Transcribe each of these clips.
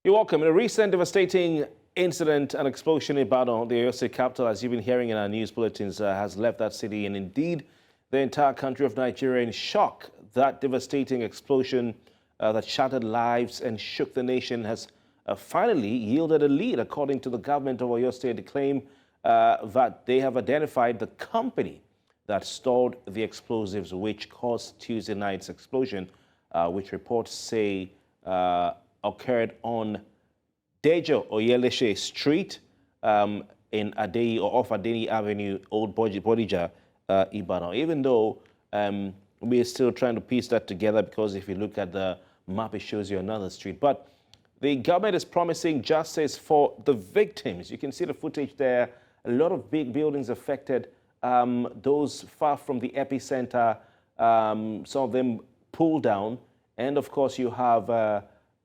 You're welcome. In a recent devastating incident, an explosion in Ibadan, the Oyo State capital, as you've been hearing in our news bulletins, has left that city and indeed the entire country of Nigeria in shock. That devastating explosion that shattered lives and shook the nation has finally yielded a lead, according to the government of Oyo State. They claim that they have identified the company that stored the explosives which caused Tuesday night's explosion, which reports say occurred on Dejo Oyelese Street in Adeyi or off Adeyi Avenue, Old Bodija, Ibadan. Even though we are still trying to piece that together, because if you look at the map, it shows you another street. But the government is promising justice for the victims. You can see the footage there. A lot of big buildings affected. Those far from the epicenter, some of them pulled down. And of course, you have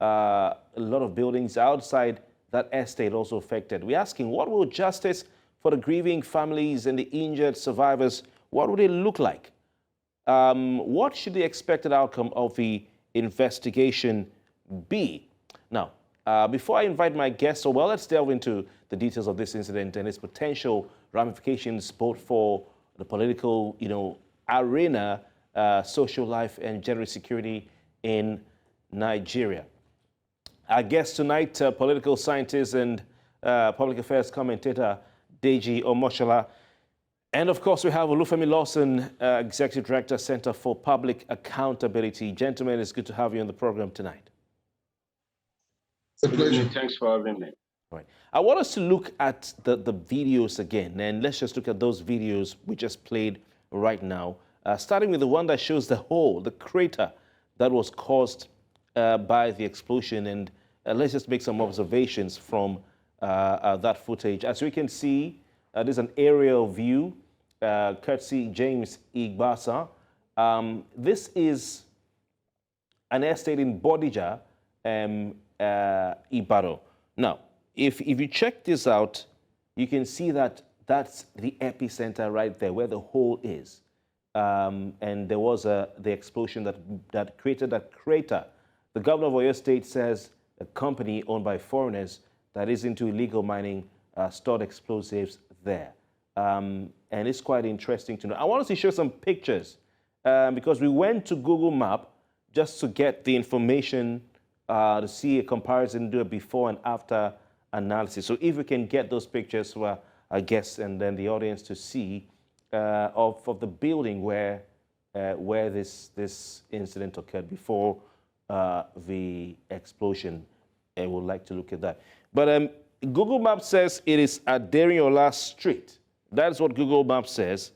a lot of buildings outside that estate also affected. We're asking, what will justice for the grieving families and the injured survivors, what would it look like? What should the expected outcome of the investigation be? Now, before I invite my guests, let's delve into the details of this incident and its potential ramifications, both for the political, arena, social life, and general security in Nigeria. Our guest tonight, political scientist and public affairs commentator Deji Omoshola. And of course, we have Olufemi Lawson, Executive Director, Center for Public Accountability. Gentlemen, it's good to have you on the program tonight. It's a pleasure. Thanks for having me. All right. I want us to look at the videos again, and let's just look at those videos we just played right now, starting with the one that shows the hole, the crater that was caused by the explosion. And let's just make some observations from that footage. As we can see, there's an aerial view, courtesy James Igbasa. This is an estate in Bodija, Ibadan. Now, if you check this out, you can see that that's the epicenter right there, where the hole is. And there was the explosion that created that crater. The governor of Oyo State says a company owned by foreigners that is into illegal mining stored explosives there. And it's quite interesting to know. I want us to show some pictures because we went to Google Map just to get the information to see a comparison, do a before and after analysis. So if we can get those pictures for our guests and then the audience to see of the building where this incident occurred before the explosion, I would like to look at that. But Google Maps says it is Adeyi Oyelese Street. That's what Google Maps says,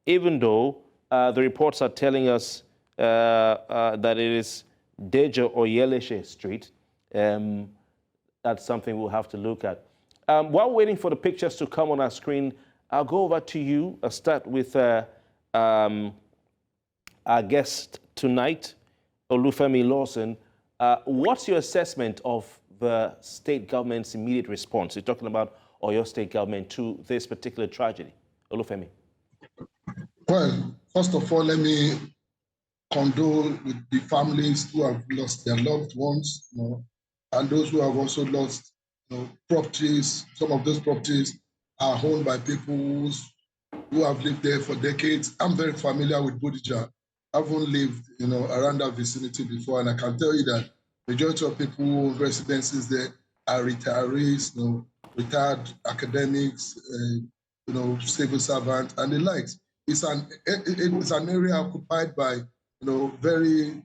even though the reports are telling us that it is Dejo Oyelese Street. That's something we'll have to look at. While waiting for the pictures to come on our screen, I'll go over to you. I'll start with our guest tonight, Olufemi Lawson. What's your assessment of the state government's immediate response? You're talking about Oyo State government to this particular tragedy. Olufemi. Well, first of all, let me condole with the families who have lost their loved ones, and those who have also lost properties. Some of those properties are owned by people who have lived there for decades. I'm very familiar with Bodija. I haven't lived around that vicinity before, and I can tell you that majority of people who own residences there are retirees, retired academics, civil servants, and the likes. It's an area occupied by very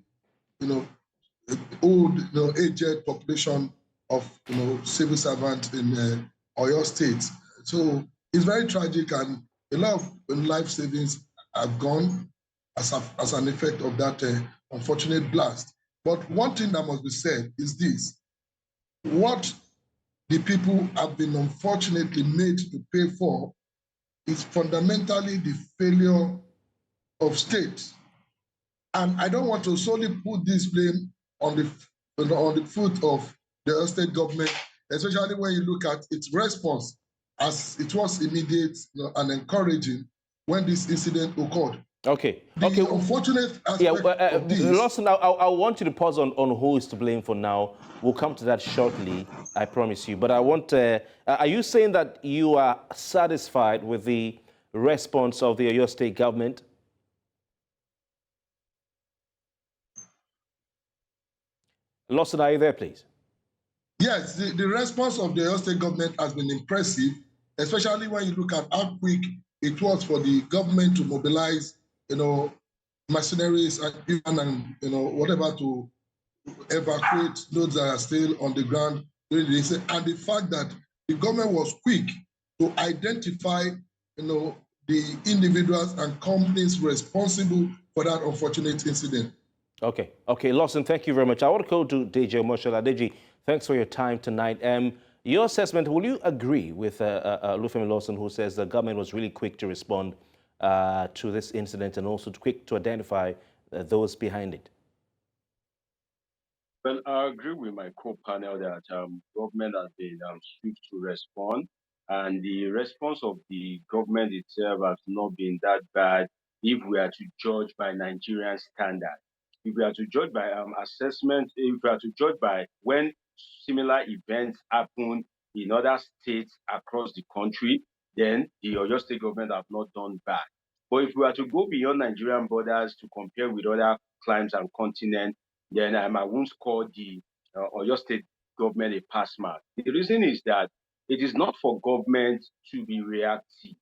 old, aged population of civil servants in Oyo State. So it's very tragic, and a lot of life savings have gone as an effect of that unfortunate blast. But one thing that must be said is this: what the people have been unfortunately made to pay for is fundamentally the failure of states. And I don't want to solely put this blame on the foot of the state government, especially when you look at its response, as it was immediate and encouraging when this incident occurred. Okay. The unfortunate aspect of this. Lawson, I want you to pause on who is to blame for now. We'll come to that shortly, I promise you. But I want, are you saying that you are satisfied with the response of the Oyo State government? Lawson, are you there, please? Yes, the response of the Oyo State government has been impressive, especially when you look at how quick it was for the government to mobilize, mercenaries and whatever to evacuate those that are still on the ground during the day. And the fact that the government was quick to identify, the individuals and companies responsible for that unfortunate incident. Okay, Lawson, thank you very much. I want to go to Deji Omoshola. Deji, thanks for your time tonight. Your assessment, will you agree with Olufemi Lawson, who says the government was really quick to respond to this incident and also quick to identify those behind it? Well, I agree with my co-panel that government has been swift to respond, and the response of the government itself has not been that bad if we are to judge by Nigerian standard. If we are to judge by assessment, if we are to judge by when similar events happen in other states across the country, then the Oyo State government have not done bad. But if we are to go beyond Nigerian borders to compare with other climes and continents, then I won't call the Oyo State government a pass mark. The reason is that it is not for government to be reactive.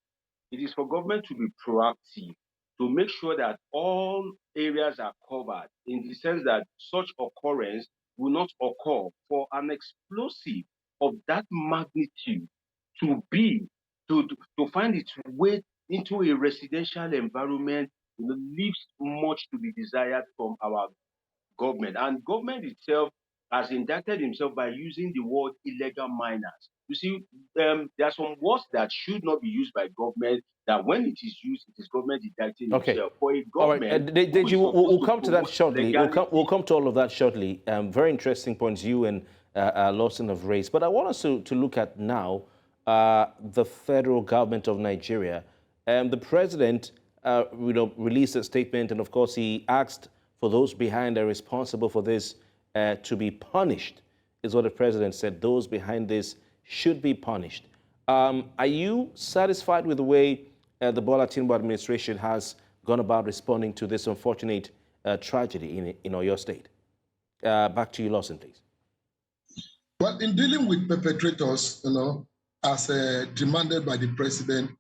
It is for government to be proactive, to make sure that all areas are covered in the sense that such occurrence will not occur. For an explosive of that magnitude to find its way into a residential environment leaves much to be desired from our government. And government itself has indicted himself by using the word illegal miners. You see, there are some words that should not be used by government, that when it is used, it is government indicting itself. For a government, all right. Deji, we'll come to that shortly. We'll come to all of that shortly. Very interesting points you and Lawson have raised. But I want us to look at now the federal government of Nigeria. The president released a statement, and of course he asked for those behind and responsible for this to be punished, is what the president said. Those behind this should be punished. Are you satisfied with the way the Bola Tinubu administration has gone about responding to this unfortunate tragedy in Oyo State? Back to you, Lawson, please. Well, in dealing with perpetrators, as demanded by the president,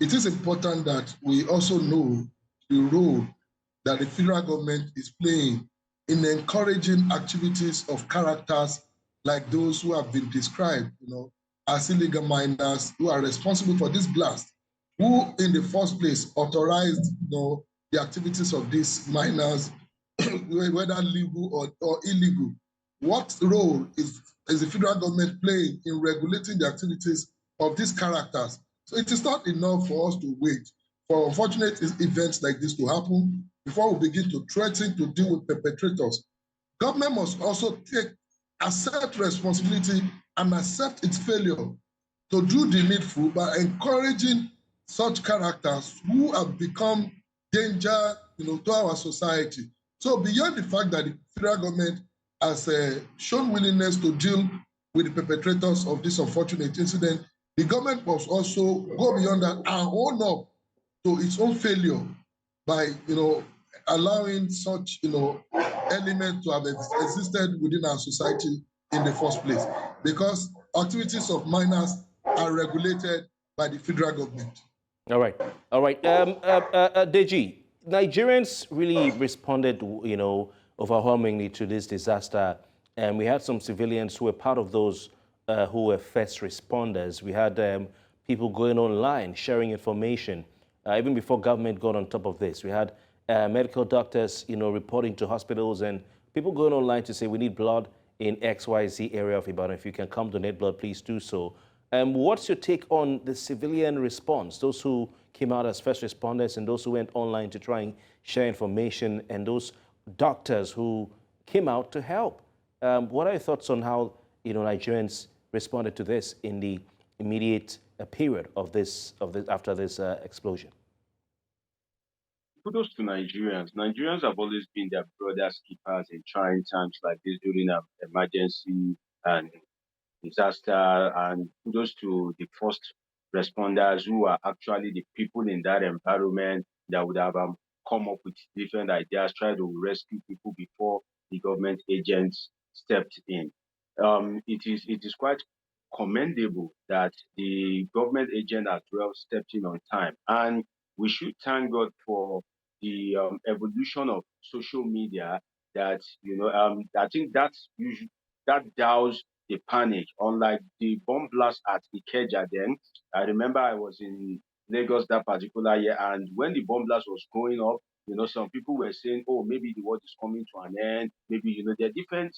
it is important that we also know the role that the federal government is playing in encouraging activities of characters like those who have been described, as illegal miners who are responsible for this blast, who in the first place authorized, the activities of these miners, whether legal or illegal. What role is the federal government playing in regulating the activities of these characters? So it is not enough for us to wait for unfortunate events like this to happen before we begin to threaten to deal with perpetrators. Government must also accept responsibility and accept its failure to do the needful by encouraging such characters who have become danger, to our society. So beyond the fact that the federal government has shown willingness to deal with the perpetrators of this unfortunate incident, the government must also go beyond that and own up to its own failure by, allowing such, elements to have existed within our society in the first place, because activities of minors are regulated by the federal government. All right. Deji, Nigerians really responded, overwhelmingly to this disaster, and we had some civilians who were part of those who were first responders. We had people going online, sharing information, even before government got on top of this. We had medical doctors, reporting to hospitals and people going online to say, we need blood in XYZ area of Ibadan. If you can come donate blood, please do so. What's your take on the civilian response, those who came out as first responders and those who went online to try and share information, and those doctors who came out to help? What are your thoughts on how Nigerians responded to this in the immediate period of this after this explosion? kudos to Nigerians. Nigerians have always been their brothers' keepers in trying times like this during an emergency and disaster. And kudos to the first responders who are actually the people in that environment that would have come up with different ideas, try to rescue people before the government agents stepped in. It is quite commendable that the government agent as well stepped in on time. And we should thank God for the evolution of social media that, I think that's usually, that douse the panic. Unlike the bomb blast at Ikeja then, I remember I was in Lagos that particular year, and when the bomb blast was going up, some people were saying, oh, maybe the world is coming to an end. Maybe, there are different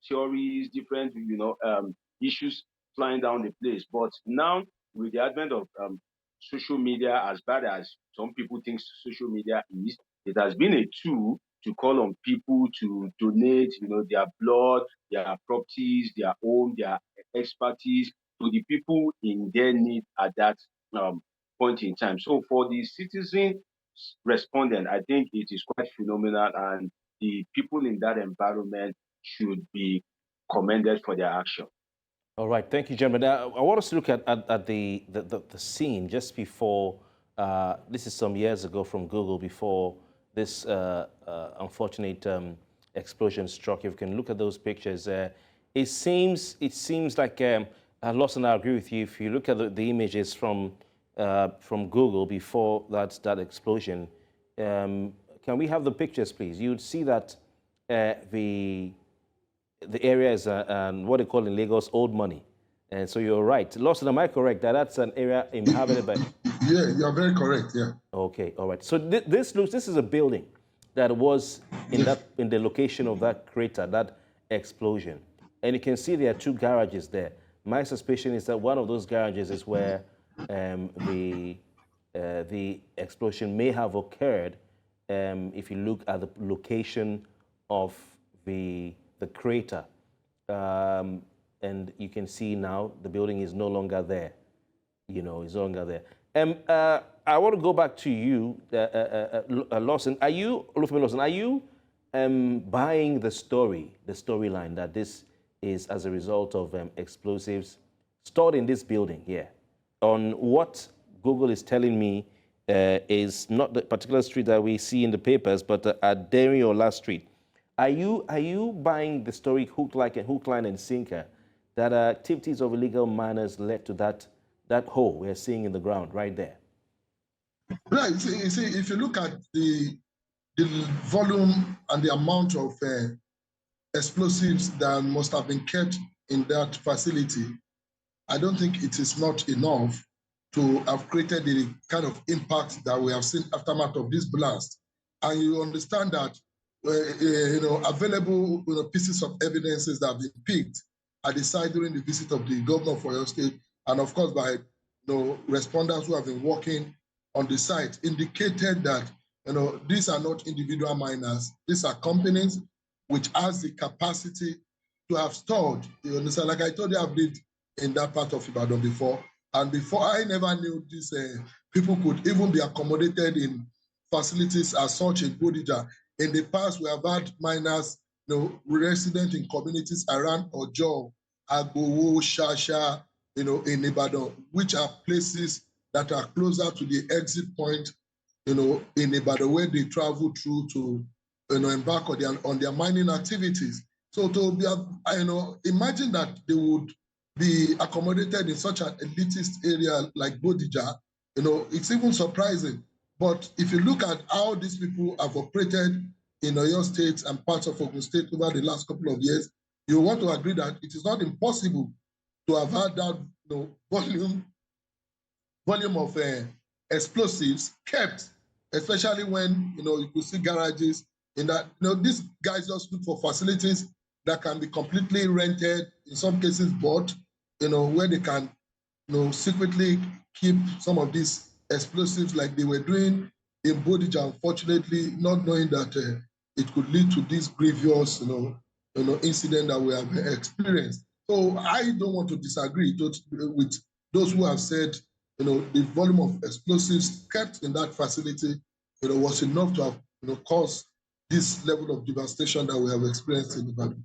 theories, different, issues flying down the place. But now, with the advent of social media, as bad as some people think social media is, it has been a tool to call on people to donate, their blood, their properties, their home, their expertise to the people in their need at that point in time. So for the citizen respondent, I think it is quite phenomenal, and the people in that environment should be commended for their action. All right, thank you, gentlemen. I want us to look at the scene just before, this is some years ago from Google, before this unfortunate explosion struck. If you can look at those pictures, it seems like, Lawson, I agree with you. If you look at the images from Google before that explosion, can we have the pictures, please? You'd see that the area is what they call in Lagos old money. And so you're right. Lawson, am I correct that that's an area inhabited by? Yeah, you're very correct, yeah. Okay, all right. So this is a building that was in the location of that crater, that explosion. And you can see there are two garages there. My suspicion is that one of those garages is where the explosion may have occurred, if you look at the location of the crater. And you can see now the building is no longer there. It's no longer there. I want to go back to you, Lawson. Olufemi Lawson, are you buying the storyline that this is as a result of explosives stored in this building here? On what Google is telling me is not the particular street that we see in the papers, but Adeyi Oyelese Street. Are you buying the story hook, line, and sinker that activities of illegal miners led to that hole we're seeing in the ground right there? Right. You see, if you look at the volume and the amount of explosives that must have been kept in that facility, I don't think it is not enough to have created the kind of impact that we have seen aftermath of this blast. And you understand that available pieces of evidences that have been picked at the site during the visit of the governor of Oyo State, and of course by responders who have been working on the site, indicated that these are not individual miners. These are companies which has the capacity to have stored. You understand? Like I told you, I've lived in that part of Ibadan before, and before I never knew these people could even be accommodated in facilities as such in Bodija. In the past, we have had miners, resident in communities around Ojo, Agbowo, Shasha, in Ibadan, which are places that are closer to the exit point, in Ibadan, where they travel through to, embark on their mining activities. So to be, imagine that they would be accommodated in such an elitist area like Bodija, it's even surprising. But if you look at how these people have operated in Oyo State and parts of Ogun State over the last couple of years, you want to agree that it is not impossible to have had that volume of explosives kept, especially when you could see garages in that. These guys just look for facilities that can be completely rented, in some cases bought, where they can secretly keep some of these explosives like they were doing in Bodija, unfortunately, not knowing that it could lead to this grievous incident that we have experienced. So I don't want to disagree with those who have said the volume of explosives kept in that facility was enough to have caused this level of devastation that we have experienced in Ibadan.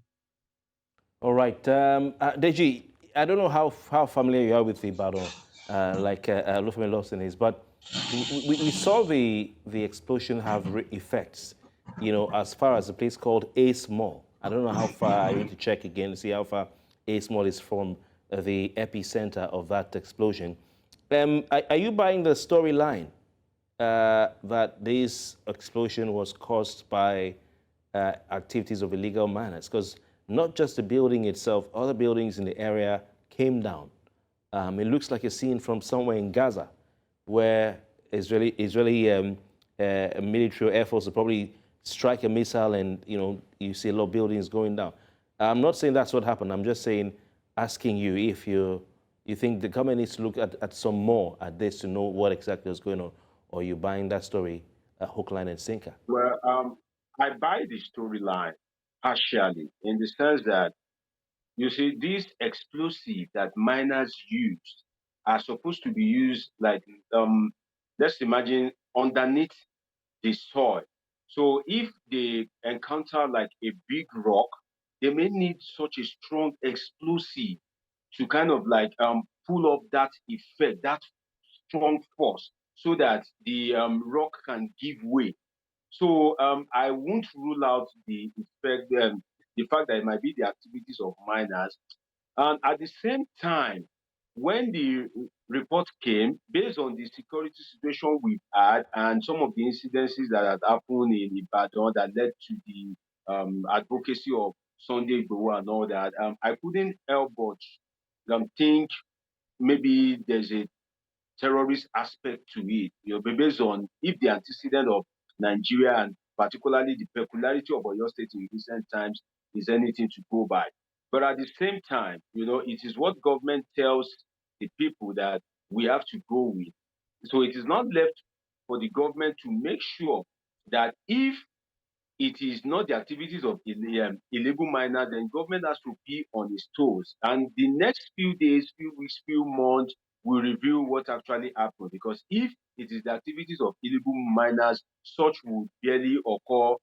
All right. Deji, I don't know how familiar you are with Ibadan, like Olufemi Lawson is, but we saw the explosion have effects, as far as a place called Ace Mall. I don't know how far, I need to check again to see how far Ace Mall is from the epicenter of that explosion. Are you buying the storyline that this explosion was caused by activities of illegal miners? Because not just the building itself, other buildings in the area came down. It looks like a scene from somewhere in Gaza, where Israeli military or air force will probably strike a missile and you see a lot of buildings going down. I'm not saying that's what happened. I'm just asking you if you think the government needs to look at some more at this to know what exactly is going on, or you buying that story hook, line, and sinker? Well, I buy the storyline partially in the sense that, you see, these explosives that miners use are supposed to be used like, let's imagine, underneath the soil. So if they encounter like a big rock, they may need such a strong explosive to kind of like pull up that effect, that strong force, so that the rock can give way. So I won't rule out the effect, the fact that it might be the activities of miners. And at the same time, when the report came, based on the security situation we've had and some of the incidences that had happened in Ibadan that led to the advocacy of Sunday Igboho and all that, I couldn't help but think maybe there's a terrorist aspect to it, based on if the antecedent of Nigeria and particularly the peculiarity of Oyo State in recent times is anything to go by. But at the same time, it is what government tells the people that we have to go with. So it is not left for the government to make sure that if it is not the activities of illegal miners, then government has to be on its toes. And the next few days, few weeks, few months will reveal what actually happened. Because if it is the activities of illegal miners, such will barely occur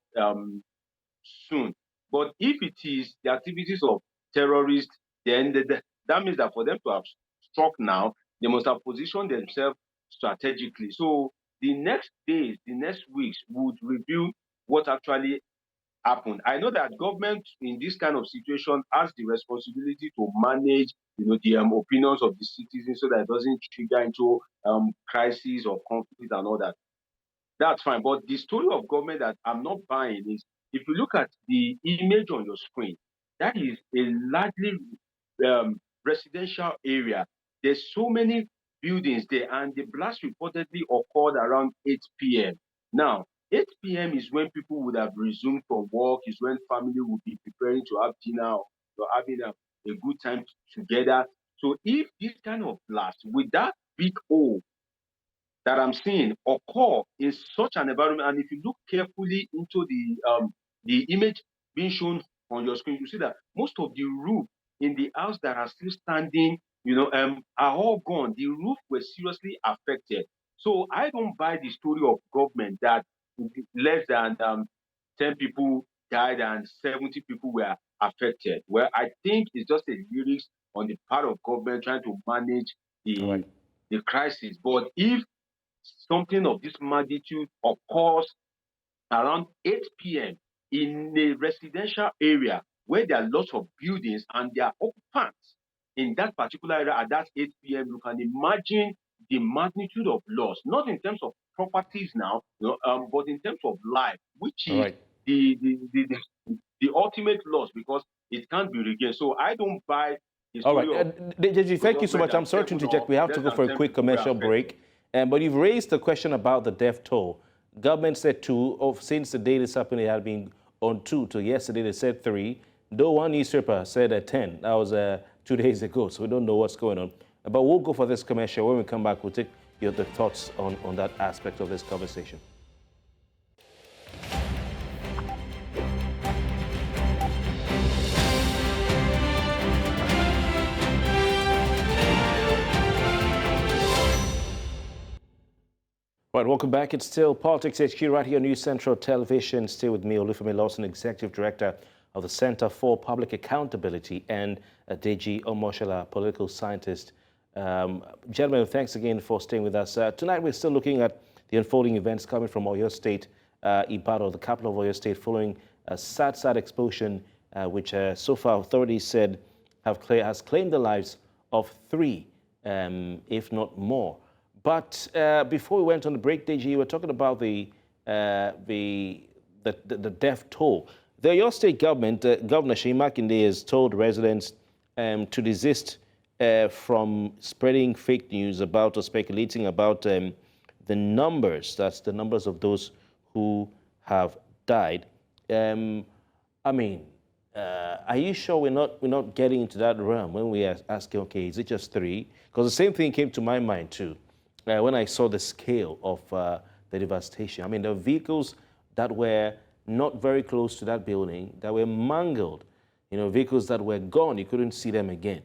soon. But if it is the activities of terrorists, then that means that for them to have struck now, they must have positioned themselves strategically. So the next days, the next weeks would reveal what actually happened. I know that government in this kind of situation has the responsibility to manage, the opinions of the citizens so that it doesn't trigger into crisis or conflict and all that. That's fine. But the story of government that I'm not buying is, if you look at the image on your screen, that is a largely residential area. There's so many buildings there, and the blast reportedly occurred around 8 p.m. Now, 8 p.m. is when people would have resumed from work, is when family would be preparing to have dinner or having a good time together. So if this kind of blast with that big hole that I'm seeing occur in such an environment, and if you look carefully into the image being shown on your screen, you see that most of the roof in the house that are still standing, are all gone. The roof was seriously affected. So I don't buy the story of government that less than 10 people died and 70 people were affected. Well, I think it's just a lyrics on the part of government trying to manage the crisis. But if something of this magnitude occurs around 8 p.m. in a residential area where there are lots of buildings and there are occupants in that particular area at that 8 p.m., you can imagine the magnitude of loss, not in terms of properties now, but in terms of life, which is the ultimate loss, because it can't be regained. So I don't buy the story Deji, thank you so much. I'm sorry to interject. We have to go for a quick commercial break. But you've raised the question about the death toll. Government said 2. Since the day this happened, it had been on 2 till yesterday. They said 3. Though one newspaper said 10. That was 2 days ago, so we don't know what's going on. But we'll go for this commercial. When we come back, we'll take your thoughts on that aspect of this conversation. Right, welcome back. It's still Politics HQ right here on News Central Television. Still with me, Olufemi Lawson, Executive Director of the Center for Public Accountability, and Deji Omoshola, political scientist. Gentlemen, thanks again for staying with us. Tonight, we're still looking at the unfolding events coming from Oyo State, Ibadan, the capital of Oyo State, following a sad explosion, which so far authorities said has claimed the lives of 3, if not more. But before we went on the break, Deji, you were talking about the death toll. The Oyo State government, Governor Seyi Makinde, has told residents to desist from spreading fake news about or speculating about the numbers. That's the numbers of those who have died. I mean, are you sure we're not getting into that realm when we are asking, okay, is it just 3? Because the same thing came to my mind too. When I saw the scale of the devastation. I mean, there were vehicles that were not very close to that building that were mangled, vehicles that were gone. You couldn't see them again.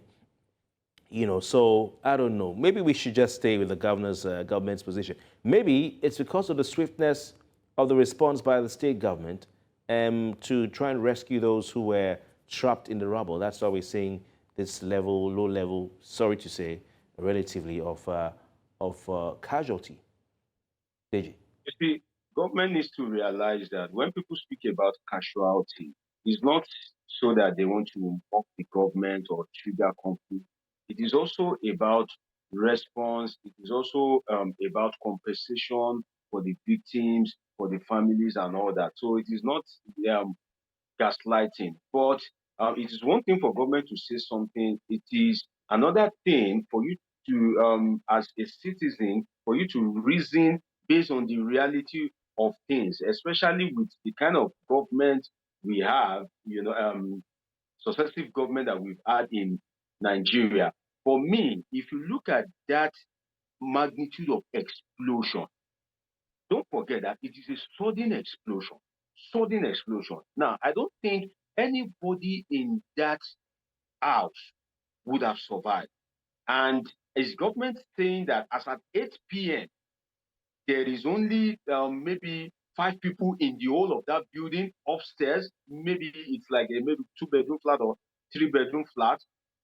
So I don't know. Maybe we should just stay with the government's position. Maybe it's because of the swiftness of the response by the state government to try and rescue those who were trapped in the rubble. That's why we're seeing this low level, sorry to say, relatively, of casualty. Deji. You see, government needs to realize that when people speak about casualty, it's not so that they want to mock the government or trigger conflict. It is also about response. It is also about compensation for the victims, for the families, and all that. So it is not gaslighting. But it is one thing for government to say something. It is another thing for you to, as a citizen, for you to reason based on the reality of things, especially with the kind of government we have, successive government that we've had in Nigeria. For me, if you look at that magnitude of explosion, don't forget that it is a sudden explosion. Sudden explosion. Now, I don't think anybody in that house would have survived. And is government saying that as at 8 p.m., there is only maybe 5 people in the whole of that building upstairs? Maybe it's like a maybe 2-bedroom flat or 3-bedroom flat.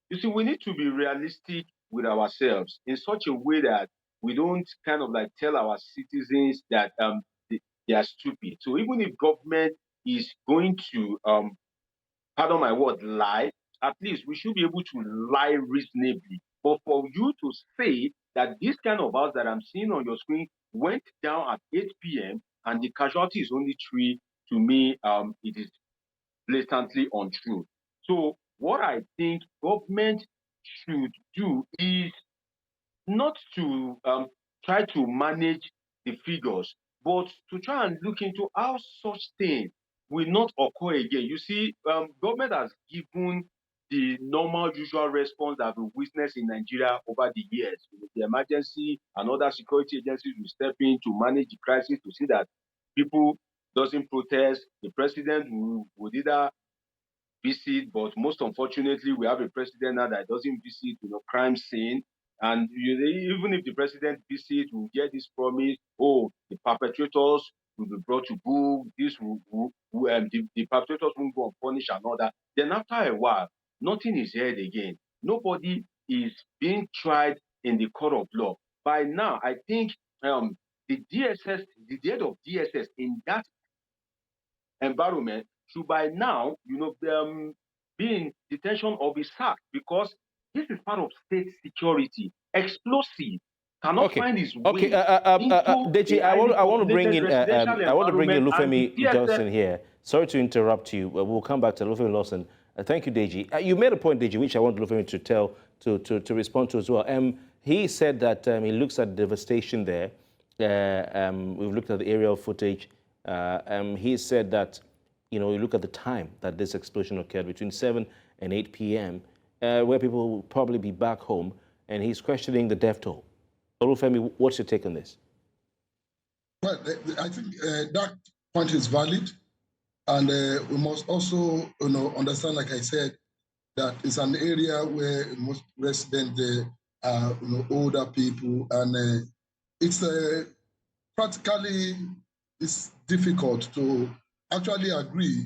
You see, we need to be realistic with ourselves in such a way that we don't kind of like tell our citizens that they are stupid. So even if government is going to, pardon my word, lie, at least we should be able to lie reasonably. But for you to say that this kind of house that I'm seeing on your screen went down at 8 p.m. and the casualty is only 3, to me, it is blatantly untrue. So what I think government should do is not to try to manage the figures, but to try and look into how such things will not occur again. You see, government has given the normal, usual response that we witnessed in Nigeria over the years. The emergency and other security agencies will step in to manage the crisis, to see that people doesn't protest. The president would either visit, but most unfortunately, we have a president now that doesn't visit, crime scene. And even if the president visits, we'll get this promise: oh, the perpetrators will be brought to book. The perpetrators won't go unpunished and all that. Then after a while, nothing is heard again. Nobody is being tried in the court of law. By now, I think the DSS, the head of DSS in that environment should by now, be in detention or be sacked, because this is part of state security. Explosive cannot find its way into Deji, I want to bring in Olufemi Johnson here. Sorry to interrupt you. We'll come back to Olufemi Lawson. Thank you, Deji. You made a point, Deji, which I want Olufemi to respond to as well. He said that he looks at devastation there. We've looked at the aerial footage. He said that, you look at the time that this explosion occurred, between 7 and 8 p.m., where people will probably be back home, and he's questioning the death toll. Olufemi, what's your take on this? Well, I think that point is valid, and we must also, understand, like I said, that it's an area where most residents are, older people, and it's practically it's difficult to actually agree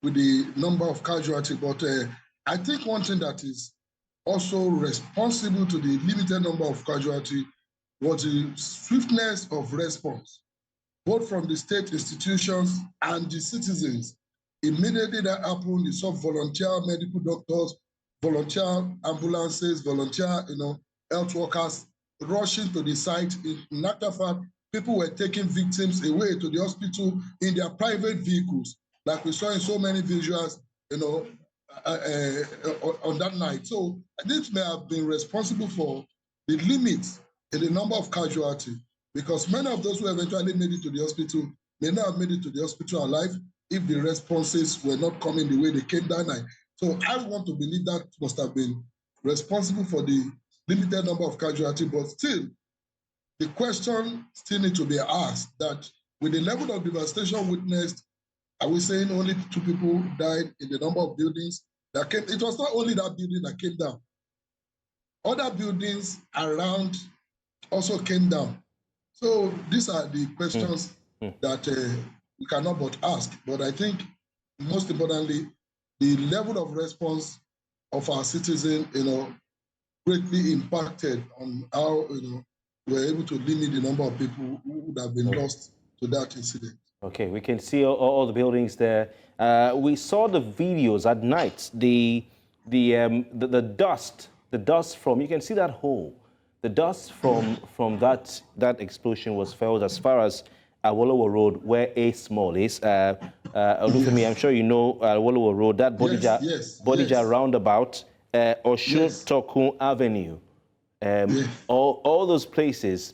with the number of casualties, but I think one thing that is also responsible to the limited number of casualties was the swiftness of response, both from the state institutions and the citizens. Immediately that happened, you saw volunteer medical doctors, volunteer ambulances, volunteer, health workers rushing to the site. In actual fact, people were taking victims away to the hospital in their private vehicles, like we saw in so many visuals, on that night. So this may have been responsible for the limits in the number of casualties, because many of those who eventually made it to the hospital may not have made it to the hospital alive if the responses were not coming the way they came that night. So I want to believe that must have been responsible for the limited number of casualties, but still, the question still needs to be asked that with the level of devastation witnessed, are we saying only 2 people died in the number of buildings that came? It was not only that building that came down. Other buildings around also came down. So these are the questions that we cannot but ask. But I think most importantly, the level of response of our citizens, greatly impacted on how, we're able to limit the number of people who would have been lost to that incident. Okay, we can see all the buildings there. We saw the videos at night. The dust from, you can see that hole. The dust from that explosion was felt as far as Awolowo Road, where A Small is. Olufemi, yes. I'm sure you know Awolowo Road, that Bodija, Bodija roundabout, Oshun Tokun Avenue. All those places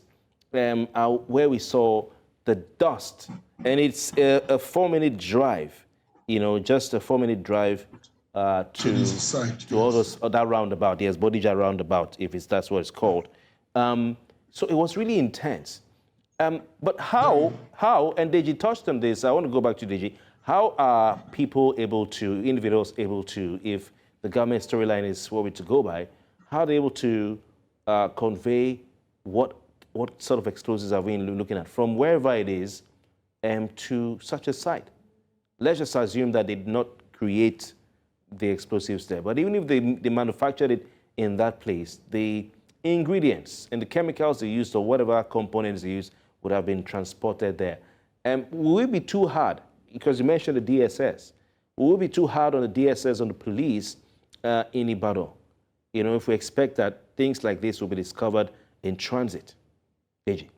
are where we saw the dust. And it's a 4-minute drive, just a 4-minute drive to all those, that roundabout, yes, Bodija roundabout, if that's what it's called. So it was really intense. But how, and Deji touched on this, I want to go back to Deji, how are people able to, individuals able to, if the government storyline is what we're to go by, how are they able to convey what sort of explosives are we looking at from wherever it is to such a site? Let's just assume that they did not create the explosives there, but even if they manufactured it in that place, the ingredients and the chemicals they used or whatever components they used would have been transported there. Will it be too hard? Because you mentioned the DSS. Will it be too hard on the DSS, on the police in Ibadan? If we expect that things like this will be discovered in transit. Deji.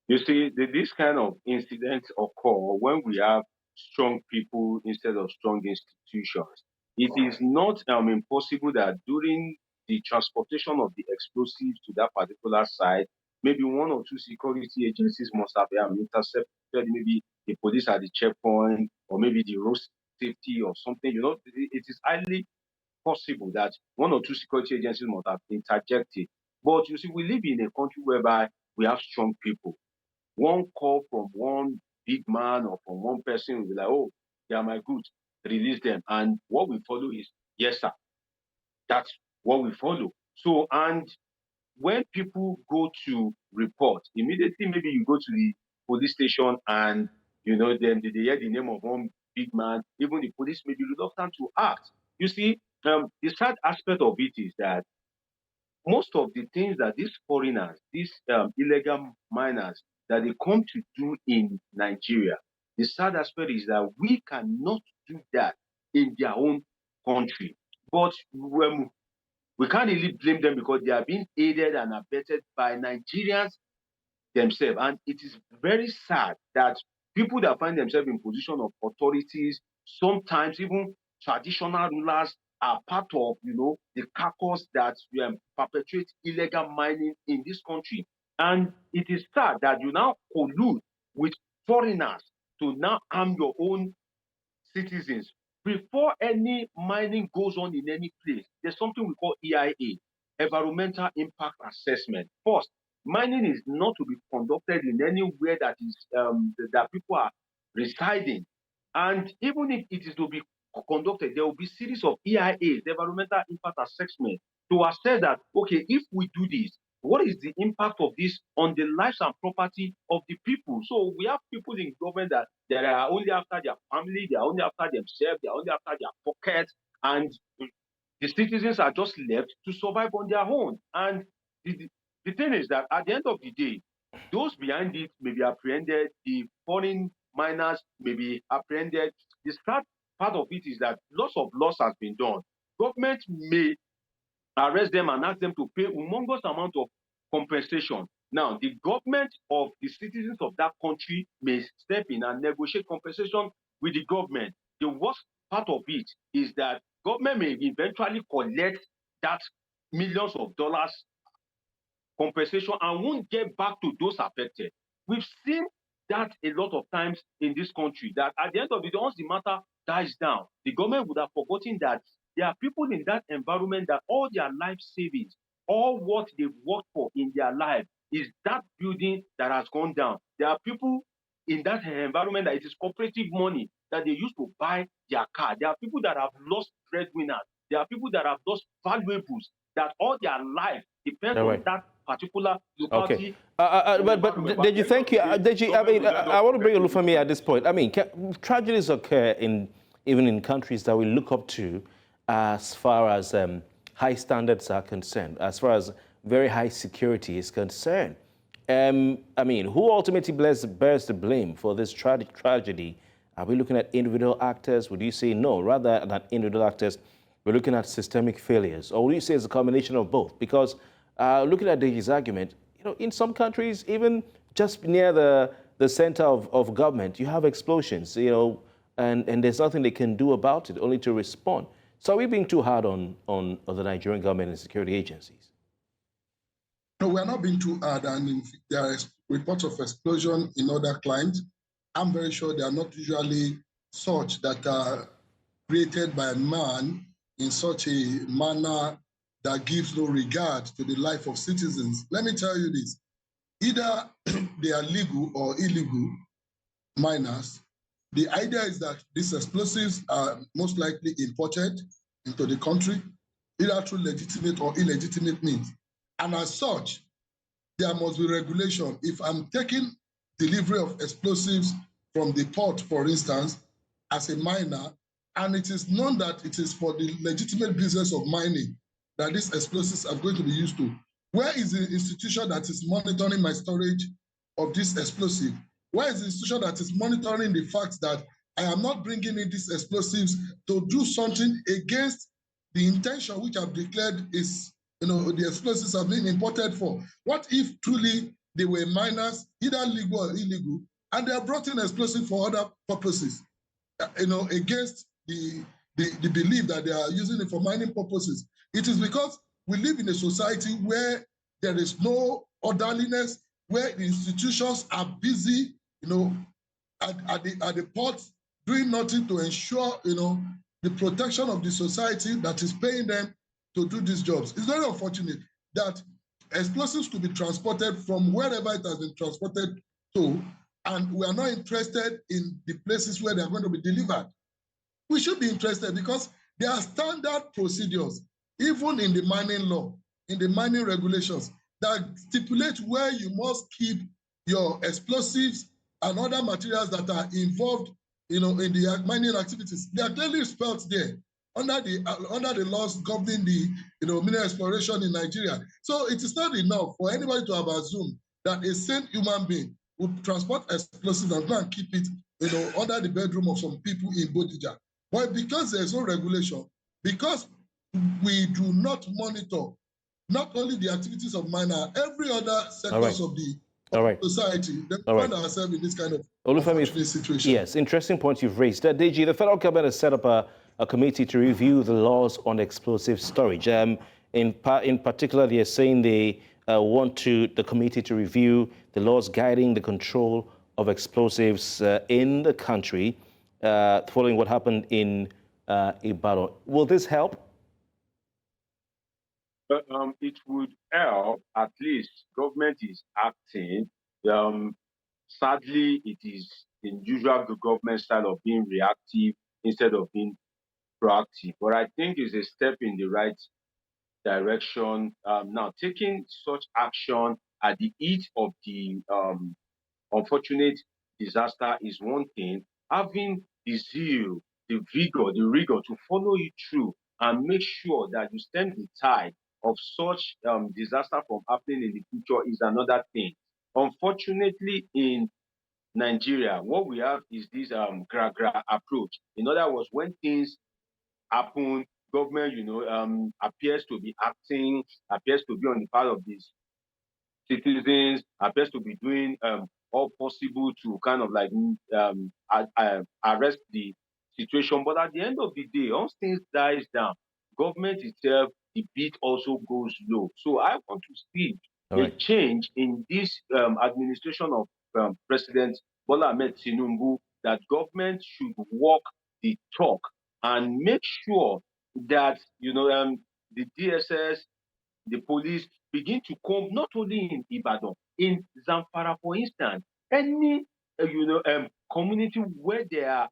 You see, this kind of incidents occur when we have strong people instead of strong institutions. It is not impossible that during the transportation of the explosives to that particular site, maybe 1 or 2 security agencies must have intercepted maybe the police at the checkpoint or maybe the road safety or something. It is highly possible that 1 or 2 security agencies must have interjected. But you see, we live in a country whereby we have strong people. One call from one big man or from one person will be like, oh, they are my goods, release them. And what we follow is, yes, sir. That's what we follow. So, and when people go to report, immediately maybe you go to the police station and, then they hear the name of one big man, even the police may be reluctant to act. You see, the sad aspect of it is that most of the things that these foreigners, these illegal miners, that they come to do in Nigeria, the sad aspect is that we cannot do that in their own country. But we can't really blame them because they are being aided and abetted by Nigerians themselves. And it is very sad that people that find themselves in position of authorities, sometimes even traditional rulers, are part of, the carcass that perpetuate illegal mining in this country. And it is sad that you now collude with foreigners to now harm your own citizens. Before any mining goes on in any place, there's something we call EIA, Environmental Impact Assessment. First, mining is not to be conducted in anywhere that is that people are residing. And even if it is to be conducted, there will be series of EIAs, Environmental Impact Assessment, to assess that, okay, if we do this, what is the impact of this on the lives and property of the people? So we have people in government that are only after their family, they are only after themselves, they are only after their pockets, and the citizens are just left to survive on their own. And the thing is that at the end of the day, those behind it may be apprehended, the foreign miners may be apprehended. The sad part of it is that lots of loss has been done. Government may arrest them and ask them to pay humongous amount of compensation. Now, the government of the citizens of that country may step in and negotiate compensation with the government. The worst part of it is that government may eventually collect that millions of dollars compensation and won't get back to those affected. We've seen that a lot of times in this country, that at the end of the day, once the matter dies down, the government would have forgotten that there are people in that environment that all their life savings, all what they've worked for in their life is that building that has gone down. There are people in that environment that it is cooperative money that they use to buy their car. There are people that have lost breadwinners. There are people that have lost valuables that all their life depends All on right. that particular Okay. locality. But Deji, thank you. Deji, I mean, I want to bring Olufemi at this point. I mean, tragedies occur even in countries that we look up to as far as high standards are concerned, as far as very high security is concerned. I mean, who ultimately bears the blame for this tragic tragedy? Are we looking at individual actors? Would you say no? Rather than individual actors, we're looking at systemic failures. Or would you say it's a combination of both? Because looking at Deji's argument, you know, in some countries, even just near the center of government, you have explosions, you know, and there's nothing they can do about it, only to respond. So are we being too hard on the Nigerian government and security agencies? No, we are not being too hard, and if there are reports of explosion in other climes, I'm very sure they are not usually such that are created by man in such a manner that gives no regard to the life of citizens. Let me tell you this, either they are legal or illegal miners. The idea is that these explosives are most likely imported into the country, either through legitimate or illegitimate means. And as such, there must be regulation. If I'm taking delivery of explosives from the port, for instance, as a miner, and it is known that it is for the legitimate business of mining that these explosives are going to be used to, where is the institution that is monitoring my storage of this explosive? Where is the institution that is monitoring the fact that I am not bringing in these explosives to do something against the intention which I've declared is, you know, the explosives are being imported for? What if truly they were miners, either legal or illegal, and they are brought in explosives for other purposes, you know, against the belief that they are using it for mining purposes? It is because we live in a society where there is no orderliness, where the institutions are busy, you know, at the ports, doing nothing to ensure, you know, the protection of the society that is paying them to do these jobs. It's very unfortunate that explosives could be transported from wherever it has been transported to, and we are not interested in the places where they are going to be delivered. We should be interested because there are standard procedures, even in the mining law, in the mining regulations, that stipulate where you must keep your explosives and other materials that are involved, you know, in the mining activities. They are clearly spelled there under the laws governing the, you know, mineral exploration in Nigeria. So it is not enough for anybody to have assumed that a sane human being would transport explosives and go and keep it, you know, under the bedroom of some people in Bodija. But because there's no regulation, because we do not monitor not only the activities of miner, every other sectors of the society, then we find ourselves in this kind of unfortunate situation. Yes, interesting point you've raised. Deji, the federal government has set up a committee to review the laws on explosive storage. In particular, they are saying they want the committee to review the laws guiding the control of explosives in the country, following what happened in Ibadan. Will this help? It would help. At least government is acting. Sadly, it is the usual government style of being reactive instead of being proactive. But I think it's a step in the right direction. Now, taking such action at the heat of the unfortunate disaster is one thing. Having the zeal, the vigor, the rigor to follow it through and make sure that you stem the tide of such disaster from happening in the future is another thing. Unfortunately, in Nigeria, what we have is this gra approach. In other words, when things happen, government, appears to be acting, appears to be on the part of this citizens, appears to be doing all possible to kind of like arrest the situation. But at the end of the day, once things dies down, government itself, the beat also goes low. So I want to see All a right. change in this administration of President Bola Ahmed Tinubu, that government should walk the talk and make sure that the DSS, the police begin to come not only in Ibadan, in Zamfara, for instance, any community where there are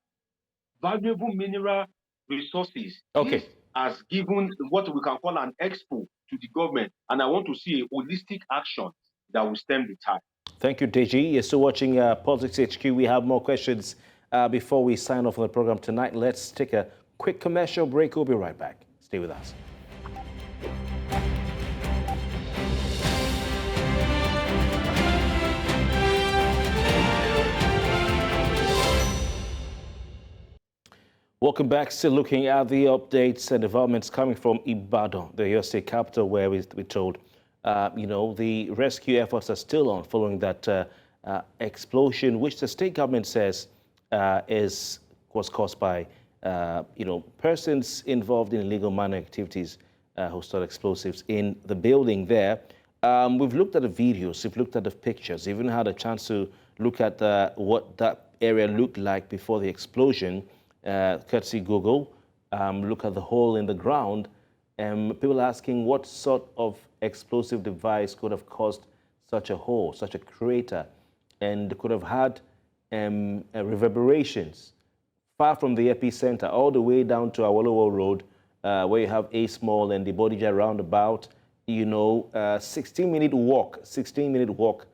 valuable mineral resources. Okay. This has given what we can call an expo to the government, and I want to see a holistic action that will stem the tide. Thank you, Deji. You're still watching Politics HQ. We have more questions before we sign off on the program tonight. Let's take a quick commercial break. We'll be right back. Stay with us. Welcome back. Still looking at the updates and developments coming from Ibadan, the Oyo State capital, where we're told, the rescue efforts are still on following that explosion, which the state government says was caused by, persons involved in illegal mining activities who stored explosives in the building there. We've looked at the videos, we've looked at the pictures, even had a chance to look at what that area looked like before the explosion. Courtesy Google, look at the hole in the ground. People are asking what sort of explosive device could have caused such a hole, such a crater, and could have had reverberations far from the epicenter, all the way down to Awolowo Road, where you have A Small and the Bodija roundabout. 16-minute walk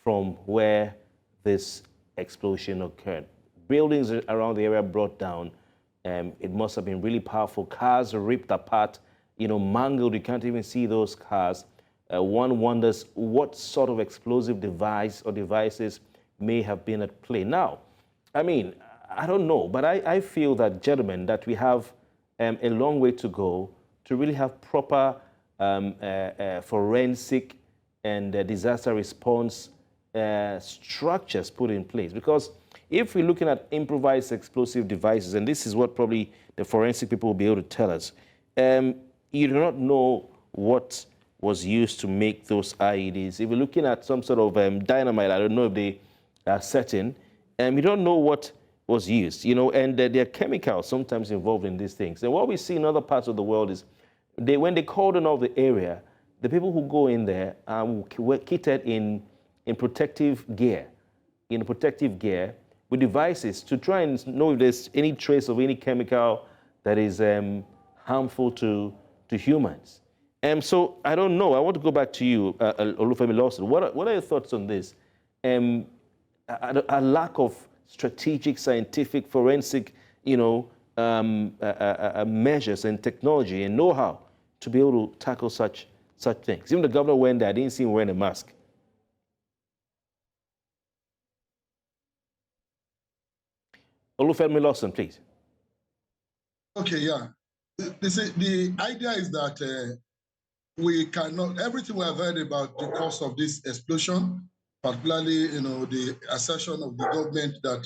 from where this explosion occurred. Buildings around the area brought down. It must have been really powerful. Cars ripped apart, mangled. You can't even see those cars. One wonders what sort of explosive device or devices may have been at play. Now, I mean, I don't know, but I feel that, gentlemen, that we have a long way to go to really have proper forensic and disaster response structures put in place. Because if we're looking at improvised explosive devices, and this is what probably the forensic people will be able to tell us, you do not know what was used to make those IEDs. If we're looking at some sort of dynamite, I don't know if they are certain, you don't know what was used, and there are chemicals sometimes involved in these things. And what we see in other parts of the world is when they cordon off the area, the people who go in there were kitted in protective gear, with devices to try and know if there's any trace of any chemical that is harmful to humans. So I don't know. I want to go back to you, Olufemi Lawson. What are your thoughts on this? A lack of strategic, scientific, forensic, measures and technology and know-how to be able to tackle such things. Even the governor went there. I didn't see him wearing a mask. Olufemi Lawson, please. Okay, yeah. The idea is that we cannot, everything we have heard about the cause of this explosion, particularly, the assertion of the government that,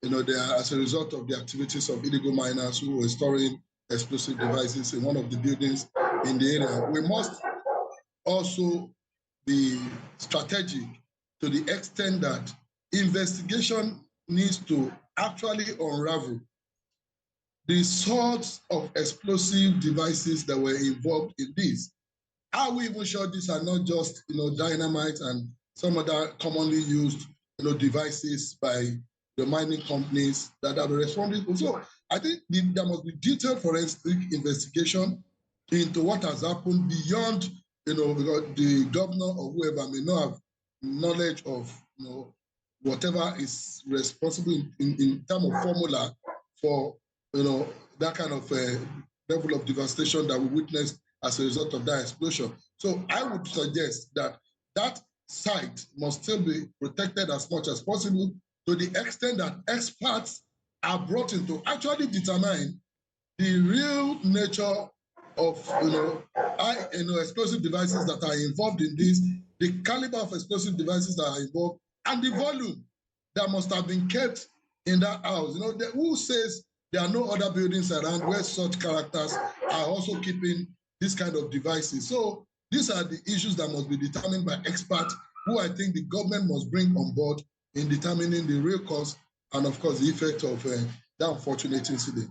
they are as a result of the activities of illegal miners who were storing explosive devices in one of the buildings in the area. We must also be strategic to the extent that investigation needs to actually unravel the sorts of explosive devices that were involved in this. Are we even sure these are not just, dynamite and some other commonly used, devices by the mining companies that are responsible? So I think there must be detailed forensic investigation into what has happened beyond, because the governor or whoever may not have knowledge of, whatever is responsible in terms of formula for, that kind of level of devastation that we witnessed as a result of that explosion. So I would suggest that that site must still be protected as much as possible, to the extent that experts are brought in to actually determine the real nature of explosive devices that are involved in this, the caliber of explosive devices that are involved, and the volume that must have been kept in that house. Who says there are no other buildings around where such characters are also keeping this kind of devices? So these are the issues that must be determined by experts, who I think the government must bring on board in determining the real cause and, of course, the effect of that unfortunate incident.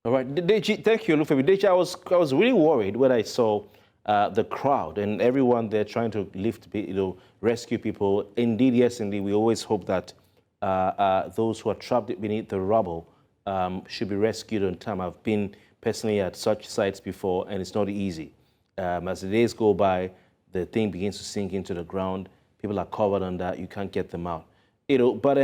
All right, Deji, thank you, Olufemi. Deji, I was really worried when I saw the crowd and everyone there trying to rescue people. Indeed, yes, indeed, we always hope that those who are trapped beneath the rubble should be rescued on time. I've been personally at such sites before, and it's not easy. As the days go by, the thing begins to sink into the ground. People are covered under. You can't get them out. But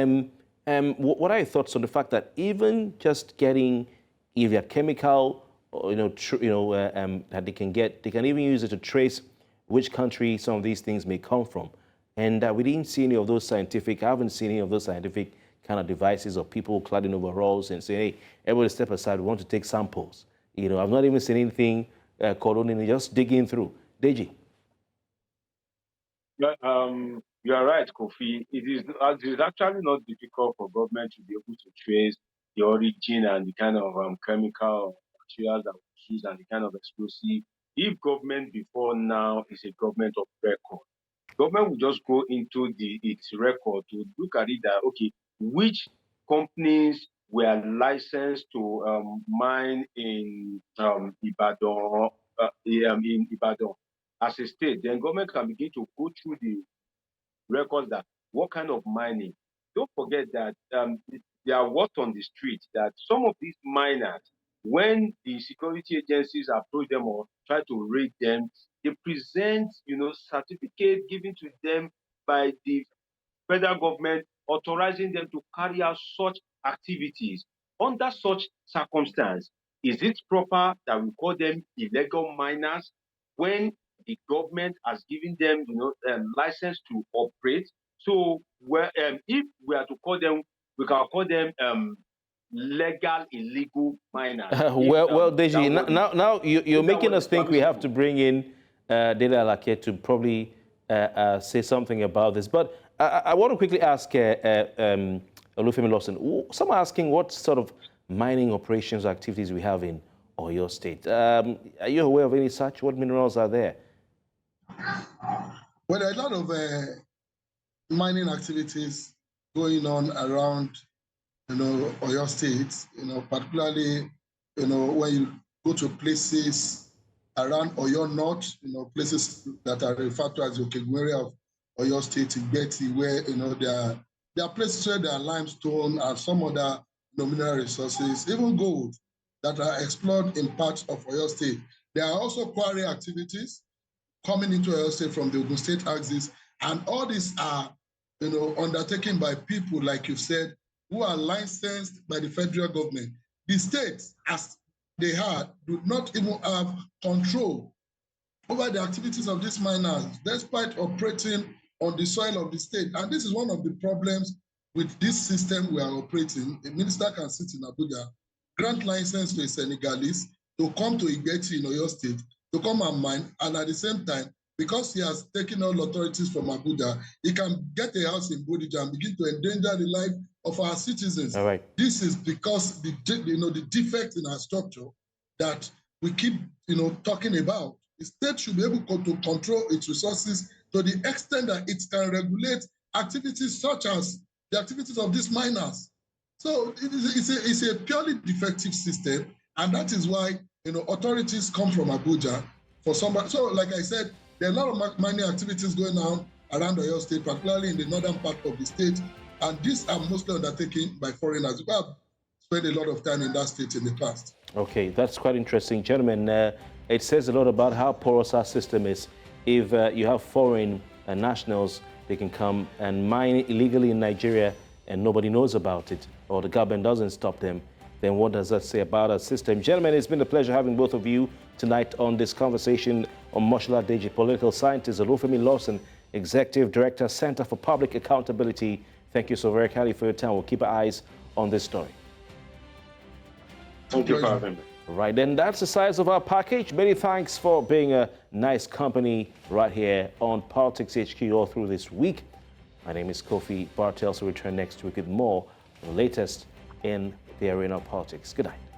what are your thoughts on the fact that even just getting either chemical, or, that they can even use it to trace which country some of these things may come from. And we didn't see any of those I haven't seen any of those scientific kind of devices or people clad in overalls and say, hey, everybody step aside, we want to take samples. I've not even seen anything coroning, just digging through. Deji. You are right, Kofi. It is actually not difficult for government to be able to trace the origin and the kind of chemical materials that we use and the kind of explosive. If government before now is a government of record, government will just go into its record to look at it that, okay, which companies were licensed to mine in Ibadan, as a state. Then government can begin to go through the records that what kind of mining. Don't forget that there are what on the street that some of these miners, when the security agencies approach them or try to raid them, they present, certificate given to them by the federal government authorizing them to carry out such activities. Under such circumstance, is it proper that we call them illegal miners when the government has given them, license to operate? So, if we are to call them, we can call them legal illegal miners. Well, Deji, now you're making us think we have to bring in Dele Alake to probably say something about this. But I want to quickly ask Olufemi Lawson. Some are asking what sort of mining operations or activities we have in Oyo State. Are you aware of any such? What minerals are there? Well, there are a lot of mining activities going on around, Oyo State. Particularly, when you go to places around Oyo North, places that are referred to as the Okegun area of Oyo State, Igbeti, where there are places where there are limestone and some other mineral resources, even gold, that are explored in parts of Oyo State. There are also quarry activities coming into Oyo State from the Ogun State axis, and all these are, undertaken by people, like you said, who are licensed by the federal government. The states, as they had, do not even have control over the activities of these miners, despite operating on the soil of the state. And this is one of the problems with this system we are operating. A minister can sit in Abuja, grant license to a Senegalese to come to Igbeti in Oyo State, to come and mine, and at the same time, because he has taken all authorities from Abuja, he can get a house in Bodija and begin to endanger the life of our citizens. All right. This is because the defect in our structure that we keep talking about. The state should be able to control its resources to the extent that it can regulate activities such as the activities of these miners. So it's a purely defective system, and that is why authorities come from Abuja for somebody. So, like I said, there are a lot of mining activities going on around Oyo State, particularly in the northern part of the state, and these are mostly undertaken by foreigners who have spent a lot of time in that state in the past. Okay, that's quite interesting, gentlemen. it says a lot about how porous our system is. If you have foreign nationals, they can come and mine illegally in Nigeria and nobody knows about it, or the government doesn't stop them, then what does that say about our system? Gentlemen, it's been a pleasure having both of you tonight on this conversation. Omoshola Deji, political scientist, Olu Lawson, Executive Director, Center for Public Accountability. Thank you so very kindly for your time. We'll keep our eyes on this story. Thank you for having me. Right, then that's the size of our package. Many thanks for being a nice company right here on Politics HQ all through this week. My name is Kofi. Bartels will return next week with more of the latest in the arena of politics. Good night.